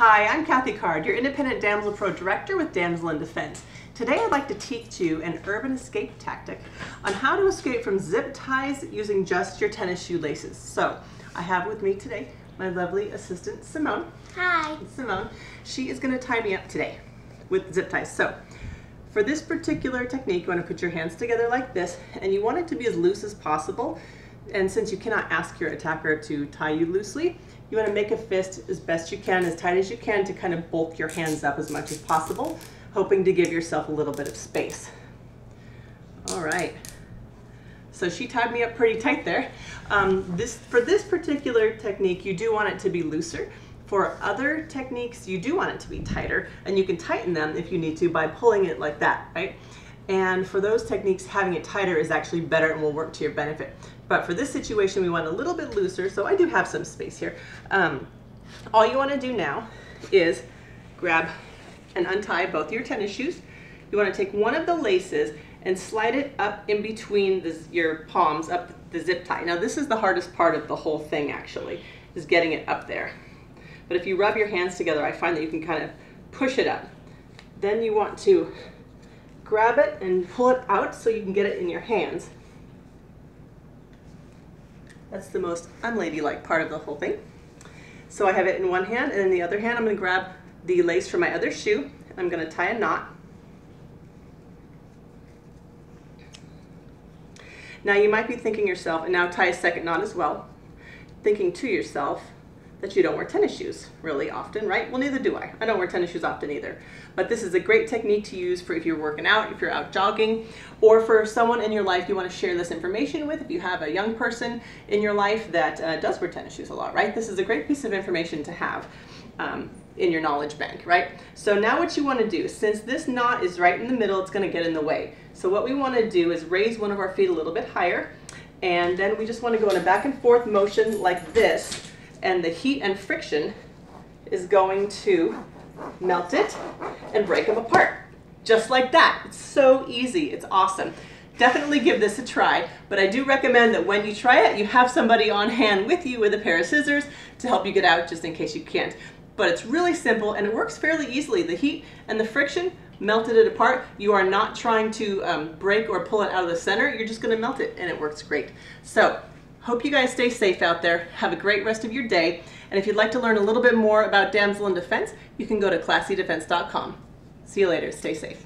Hi, I'm Kathy Card, your Independent Damsel Pro Director with Damsel in Defense. Today I'd like to teach you an urban escape tactic on how to escape from zip ties using just your tennis shoe laces. So, I have with me today my lovely assistant Simone. Hi. Simone, she is going to tie me up today with zip ties. So, for this particular technique, you want to put your hands together like this, and you want it to be as loose as possible. And since you cannot ask your attacker to tie you loosely, you want to make a fist as best you can, as tight as you can, to kind of bulk your hands up as much as possible, hoping to give yourself a little bit of space. All right. So she tied me up pretty tight there. For this particular technique, you do want it to be looser. For other techniques, you do want it to be tighter, and you can tighten them if you need to by pulling it like that, right? And for those techniques, having it tighter is actually better and will work to your benefit. But for this situation, we want a little bit looser, so I do have some space here. All you want to do now is grab and untie both your tennis shoes. You want to take one of the laces and slide it up in between your palms, up the zip tie. Now this is the hardest part of the whole thing actually, is getting it up there. But if you rub your hands together, I find that you can kind of push it up. Then you want to grab it and pull it out so you can get it in your hands. That's the most unladylike part of the whole thing. So I have it in one hand, and in the other hand I'm going to grab the lace from my other shoe. I'm going to tie a knot. Now you might be thinking yourself, and now tie a second knot as well, thinking to yourself that you don't wear tennis shoes really often, right? Well, neither do I. I don't wear tennis shoes often either. But this is a great technique to use for if you're working out, if you're out jogging, or for someone in your life you want to share this information with. If you have a young person in your life that does wear tennis shoes a lot, right? This is a great piece of information to have in your knowledge bank, right? So now what you want to do, since this knot is right in the middle, it's going to get in the way. So what we want to do is raise one of our feet a little bit higher, and then we just want to go in a back and forth motion like this. And the heat and friction is going to melt it and break them apart. Just like that. It's so easy. It's awesome. Definitely give this a try, but I do recommend that when you try it, you have somebody on hand with you with a pair of scissors to help you get out just in case you can't. But it's really simple and it works fairly easily. The heat and the friction melted it apart. You are not trying to break or pull it out of the center. You're just going to melt it, and it works great. So, hope you guys stay safe out there. Have a great rest of your day. And if you'd like to learn a little bit more about Damsel in Defense, you can go to classydefense.com. See you later. Stay safe.